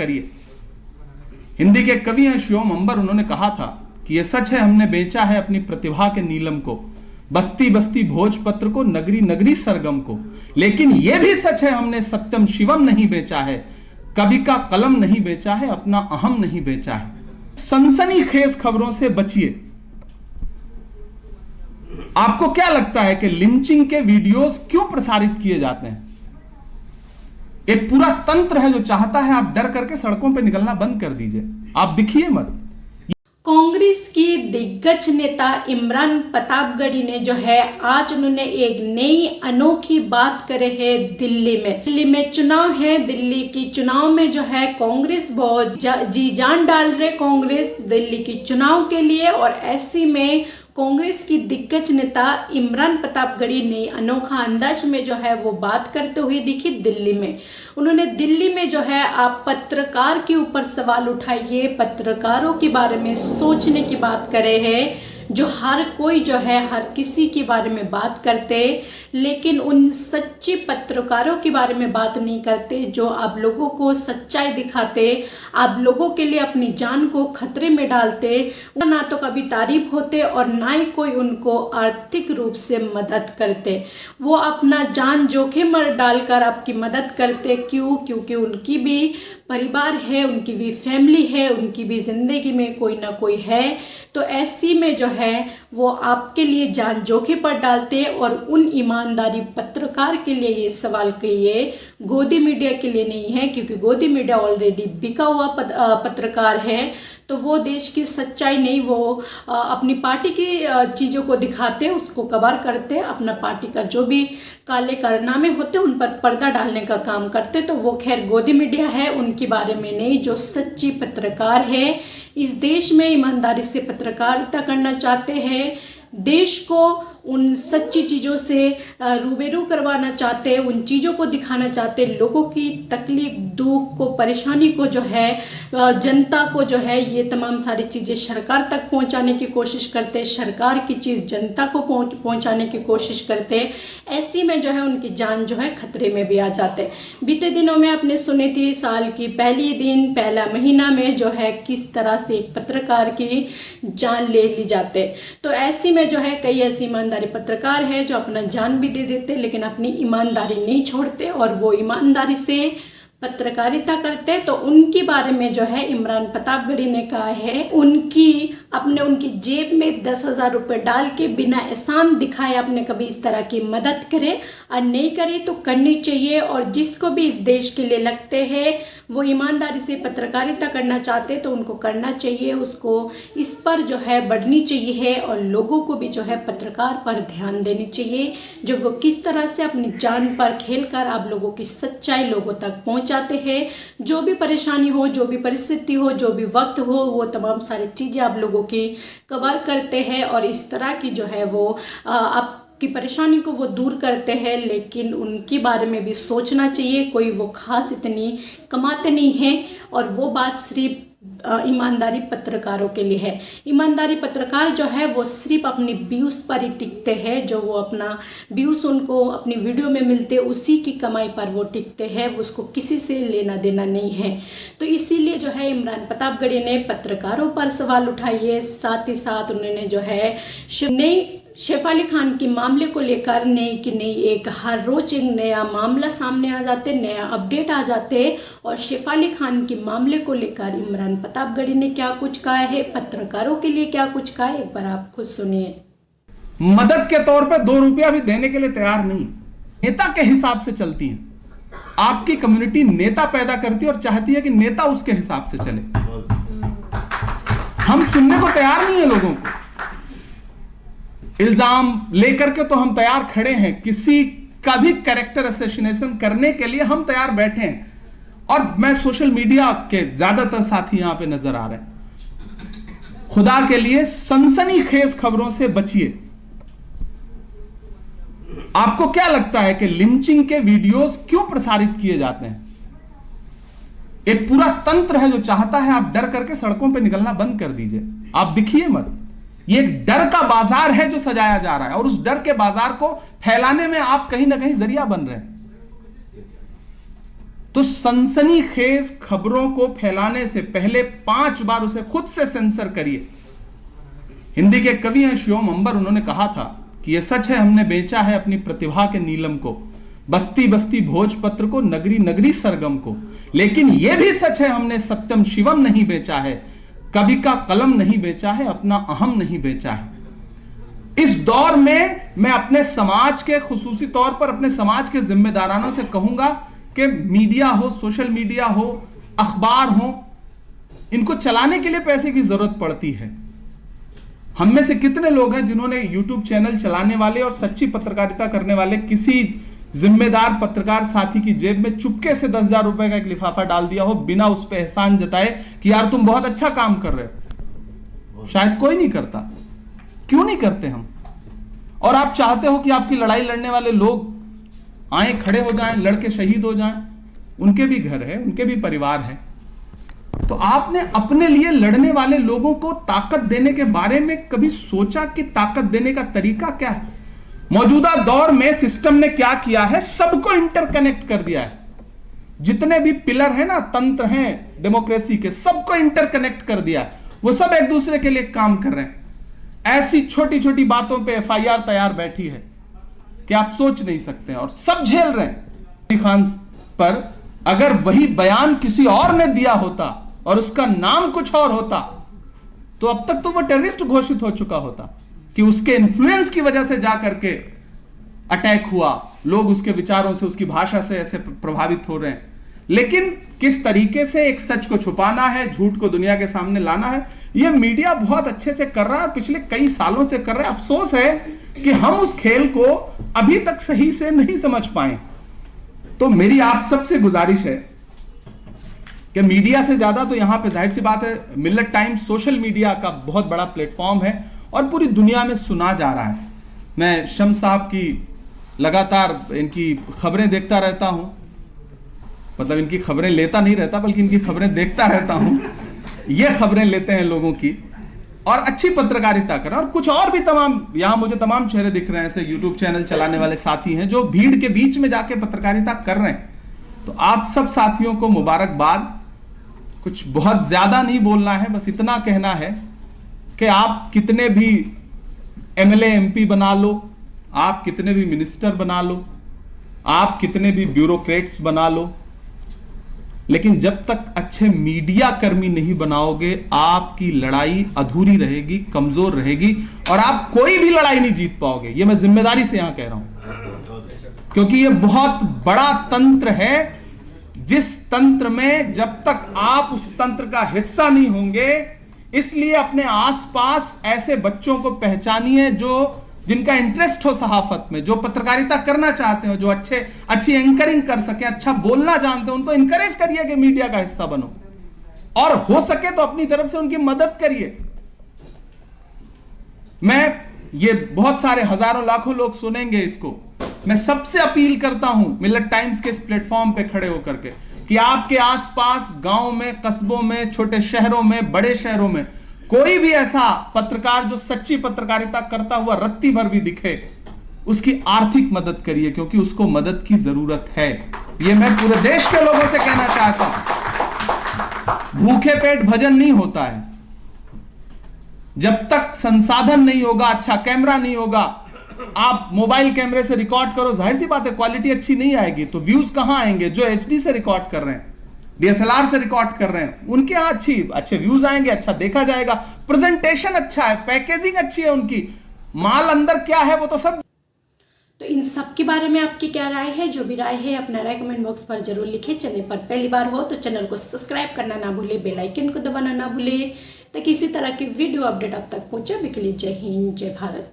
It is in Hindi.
करिए। हिंदी के कवि हैं श्योम अंबर, उन्होंने कहा था कि यह सच है हमने बेचा है अपनी प्रतिभा के नीलम को, बस्ती बस्ती भोजपत्र को, नगरी नगरी सरगम को, लेकिन यह भी सच है हमने सत्यम शिवम नहीं बेचा है, कवि का कलम नहीं बेचा है, अपना अहम नहीं बेचा है। सनसनीखेज खबरों से बचिए। आपको क्या लगता है कि लिंचिंग के वीडियोस क्यों प्रसारित किए जाते हैं? एक पूरा तंत्र है जो चाहता है आप डर करके सड़कों पे निकलना बंद कर दीजिए, आप दिखिए मत। कांग्रेस की दिग्गज नेता इमरान प्रतापगढ़ी ने जो है आज उन्होंने एक नई अनोखी बात करे है। दिल्ली में चुनाव है, दिल्ली की चुनाव में जो है कांग्रेस बहुत जी जान डाल रहे कांग्रेस दिल्ली की चुनाव के लिए, और ऐसी में कांग्रेस की दिग्गज नेता इमरान प्रतापगढ़ी ने अनोखा अंदाज में जो है वो बात करते हुए दिखी दिल्ली में। उन्होंने दिल्ली में जो है आप पत्रकार के ऊपर सवाल उठाइए, पत्रकारों के बारे में सोचने की बात करे हैं, जो हर कोई जो है हर किसी के बारे में बात करते, लेकिन उन सच्चे पत्रकारों के बारे में बात नहीं करते जो आप लोगों को सच्चाई दिखाते, आप लोगों के लिए अपनी जान को खतरे में डालते। ना तो कभी तारीफ होते और ना ही कोई उनको आर्थिक रूप से मदद करते। वो अपना जान जोखिम में डालकर आपकी मदद करते। क्यों? क्योंकि उनकी भी परिवार है, उनकी भी फैमिली है, उनकी भी जिंदगी में कोई ना कोई है। तो ऐसी में जो है वो आपके लिए जान जोखिम पर डालते। और उन ईमानदारी पत्रकार के लिए ये सवाल कहिए, गोदी मीडिया के लिए नहीं है, क्योंकि गोदी मीडिया ऑलरेडी बिका हुआ पत्रकार है। तो वो देश की सच्चाई नहीं, वो अपनी पार्टी की चीज़ों को दिखाते, उसको कवर करते, अपना पार्टी का जो भी काले कारनामे होते उन पर पर्दा डालने का काम करते। तो वो खैर गोदी मीडिया है, उनके बारे में नहीं। जो सच्ची पत्रकार है, इस देश में ईमानदारी से पत्रकारिता करना चाहते हैं, देश को उन सच्ची चीज़ों से रूबरू करवाना चाहते, उन चीज़ों को दिखाना चाहते, लोगों की तकलीफ, दुख को, परेशानी को जो है जनता को जो है ये तमाम सारी चीज़ें सरकार तक पहुंचाने की कोशिश करते, सरकार की चीज़ जनता को पहुंचाने की कोशिश करते। ऐसी में जो है उनकी जान जो है खतरे में भी आ जाते। बीते दिनों में आपने सुनी थी, साल की पहला महीना में जो है किस तरह से एक पत्रकार की जान ले ली जाते। तो ऐसी में जो है कई ऐसी ईमानदारी पत्रकार है जो अपना जान भी दे देते, लेकिन अपनी ईमानदारी नहीं छोड़ते और वो ईमानदारी से पत्रकारिता करते। तो उनके बारे में जो है इमरान प्रतापगढ़ी ने कहा है, उनकी जेब में 10,000 रुपये डाल के बिना एहसान दिखाए आपने कभी इस तरह की मदद करे, और नहीं करे तो करनी चाहिए। और जिसको भी इस देश के लिए लगते हैं वो ईमानदारी से पत्रकारिता करना चाहते तो उनको करना चाहिए, उसको इस पर जो है बढ़नी चाहिए है। और लोगों को भी जो है पत्रकार पर ध्यान देनी चाहिए, जो वो किस तरह से अपनी जान पर खेलकर आप लोगों की सच्चाई लोगों तक पहुंचाते हैं। जो भी परेशानी हो, जो भी परिस्थिति हो, जो भी वक्त हो, वो तमाम सारी चीज़ें आप लोगों की कवर करते हैं और इस तरह की जो है वो आपकी परेशानी को वो दूर करते हैं। लेकिन उनके बारे में भी सोचना चाहिए, कोई वो खास इतनी कमाते नहीं हैं। और वो बात सिर्फ ईमानदारी पत्रकारों के लिए है। ईमानदारी पत्रकार जो है वो सिर्फ अपनी व्यूज़ पर ही टिकते हैं, जो वो अपना व्यूज़ उनको अपनी वीडियो में मिलते उसी की कमाई पर वो टिकते हैं, उसको किसी से लेना देना नहीं है। तो इसीलिए जो है इमरान प्रतापगढ़ी ने पत्रकारों पर सवाल उठाइए, साथ ही साथ उन्होंने जो है सैफ अली खान के मामले को लेकर एक हर रोज एक नया मामला सामने आ जाते, नया अपडेट आ जाते। और सैफ अली खान के मामले को लेकर इमरान प्रतापगढ़ी ने क्या कुछ कहा है, पत्रकारों के लिए क्या कुछ कहा है, एक बार आप खुद सुनिए। मदद के तौर पे 2 रुपया भी देने के लिए तैयार नहीं, नेता के हिसाब से चलती है। आपकी कम्युनिटी नेता पैदा करती है और चाहती है कि नेता उसके हिसाब से चले। हम सुनने को तैयार नहीं है लोगों को, इल्जाम लेकर के तो हम तैयार खड़े हैं, किसी का भी कैरेक्टर असैसिनेशन करने के लिए हम तैयार बैठे हैं। और मैं सोशल मीडिया के ज्यादातर साथी यहां पे नजर आ रहे हैं। खुदा के लिए सनसनीखेज खबरों से बचिए। आपको क्या लगता है कि लिंचिंग के वीडियोस क्यों प्रसारित किए जाते हैं? एक पूरा तंत्र है जो चाहता है आप डर करके सड़कों पे निकलना बंद कर दीजिए, आप दिखिए मत। ये एक डर का बाजार है जो सजाया जा रहा है और उस डर के बाजार को फैलाने में आप कहीं ना कहीं जरिया बन रहे हैं। तो सनसनीखेज खबरों को फैलाने से पहले 5 बार उसे खुद से सेंसर करिए। हिंदी के कवि हैं शिवम अंबर, उन्होंने कहा था कि यह सच है हमने बेचा है अपनी प्रतिभा के नीलम को, बस्ती बस्ती भोजपत्र को, नगरी नगरी सरगम को, लेकिन यह भी सच है हमने सत्यम शिवम नहीं बेचा है, कवि का कलम नहीं बेचा है, अपना अहम नहीं बेचा है। इस दौर में मैं अपने समाज के, खुसूसी तौर पर अपने समाज के जिम्मेदारानों से कहूंगा कि मीडिया हो, सोशल मीडिया हो, अखबार हो, इनको चलाने के लिए पैसे की जरूरत पड़ती है। हम में से कितने लोग हैं जिन्होंने यूट्यूब चैनल चलाने वाले और सच्ची पत्रकारिता करने वाले किसी जिम्मेदार पत्रकार साथी की जेब में चुपके से 10,000 रुपए का एक लिफाफा डाल दिया हो, बिना उस पर एहसान जताए कि यार तुम बहुत अच्छा काम कर रहे हो? शायद कोई नहीं करता। क्यों नहीं करते हम? और आप चाहते हो कि आपकी लड़ाई लड़ने वाले लोग आए, खड़े हो जाएं, लड़के शहीद हो जाएं। उनके भी घर है, उनके भी परिवार है। तो आपने अपने लिए लड़ने वाले लोगों को ताकत देने के बारे में कभी सोचा कि ताकत देने का तरीका क्या है? मौजूदा दौर में सिस्टम ने क्या किया है, सबको इंटरकनेक्ट कर दिया है। जितने भी पिलर हैं ना, तंत्र हैं डेमोक्रेसी के, सबको इंटरकनेक्ट कर दिया है। वो सब एक दूसरे के लिए काम कर रहे हैं। ऐसी छोटी छोटी बातों पे एफआईआर तैयार बैठी है कि आप सोच नहीं सकते हैं, और सब झेल रहे हैं। खान पर अगर वही बयान किसी और ने दिया होता और उसका नाम कुछ और होता, तो अब तक तो वो टेररिस्ट घोषित हो चुका होता कि उसके इन्फ्लुएंस की वजह से जाकर के अटैक हुआ, लोग उसके विचारों से, उसकी भाषा से ऐसे प्रभावित हो रहे हैं। लेकिन किस तरीके से एक सच को छुपाना है, झूठ को दुनिया के सामने लाना है, यह मीडिया बहुत अच्छे से कर रहा है, पिछले कई सालों से कर रहा है। अफसोस है कि हम उस खेल को अभी तक सही से नहीं समझ पाए। तो मेरी आप सबसे गुजारिश है कि मीडिया से ज्यादा तो यहां पे जाहिर सी बात है मिल्लत टाइम्स सोशल मीडिया का बहुत बड़ा प्लेटफॉर्म है और पूरी दुनिया में सुना जा रहा है। मैं शम्स साहब की लगातार इनकी खबरें देखता रहता हूं, मतलब इनकी खबरें लेता नहीं रहता बल्कि इनकी खबरें देखता रहता हूं। ये खबरें लेते हैं लोगों की और अच्छी पत्रकारिता कर रहे हैं। और कुछ और भी तमाम, यहां मुझे तमाम चेहरे दिख रहे हैं, ऐसे यूट्यूब चैनल चलाने वाले साथी हैं जो भीड़ के बीच में जाके पत्रकारिता कर रहे हैं। तो आप सब साथियों को मुबारकबाद। कुछ बहुत ज्यादा नहीं बोलना है, बस इतना कहना है कि आप कितने भी एमएलए एमपी बना लो, आप कितने भी मिनिस्टर बना लो, आप कितने भी ब्यूरोक्रेट्स बना लो, लेकिन जब तक अच्छे मीडिया कर्मी नहीं बनाओगे, आपकी लड़ाई अधूरी रहेगी, कमजोर रहेगी और आप कोई भी लड़ाई नहीं जीत पाओगे। यह मैं जिम्मेदारी से यहां कह रहा हूं, क्योंकि यह बहुत बड़ा तंत्र है, जिस तंत्र में जब तक आप उस तंत्र का हिस्सा नहीं होंगे, इसलिए अपने आसपास ऐसे बच्चों को पहचानिए जिनका इंटरेस्ट हो सहाफत में, जो पत्रकारिता करना चाहते हो, जो अच्छी एंकरिंग कर सके, अच्छा बोलना जानते हो, उनको इंकरेज करिए कि मीडिया का हिस्सा बनो और हो सके तो अपनी तरफ से उनकी मदद करिए। ये बहुत सारे हजारों लाखों लोग सुनेंगे इसको, मैं सबसे अपील करता हूं मिल्लत टाइम्स के इस प्लेटफॉर्म पे खड़े होकर के कि आपके आसपास गांव में, कस्बों में, छोटे शहरों में, बड़े शहरों में कोई भी ऐसा पत्रकार जो सच्ची पत्रकारिता करता हुआ रत्ती भर भी दिखे, उसकी आर्थिक मदद करिए, क्योंकि उसको मदद की जरूरत है। यह मैं पूरे देश के लोगों से कहना चाहता हूं। भूखे पेट भजन नहीं होता है। जब तक संसाधन नहीं होगा, अच्छा कैमरा नहीं होगा, आप मोबाइल कैमरे से रिकॉर्ड करो, जाहिर सी बात है क्वालिटी अच्छी नहीं आएगी, तो व्यूज कहां आएंगे? जो एचडी से रिकॉर्ड कर रहे हैं, डीएसएलआर से रिकॉर्ड कर रहे हैं, उनके यहां अच्छे व्यूज आएंगे, अच्छा देखा जाएगा, प्रेजेंटेशन अच्छा है, पैकेजिंग अच्छी है उनकी, माल अंदर क्या है वो तो सब। तो इन सब के बारे में आपकी क्या राय है? जो भी राय है अपना राय कमेंट बॉक्स पर जरूर लिखिए। चैनल पर पहली बार हो तो चैनल को सब्सक्राइब करना ना भूले, बेल आइकन को दबाना ना भूले, ताकि इसी तरह की वीडियो अपडेट आप तक पहुंचे। अभी के लिए जय हिंद, जय भारत।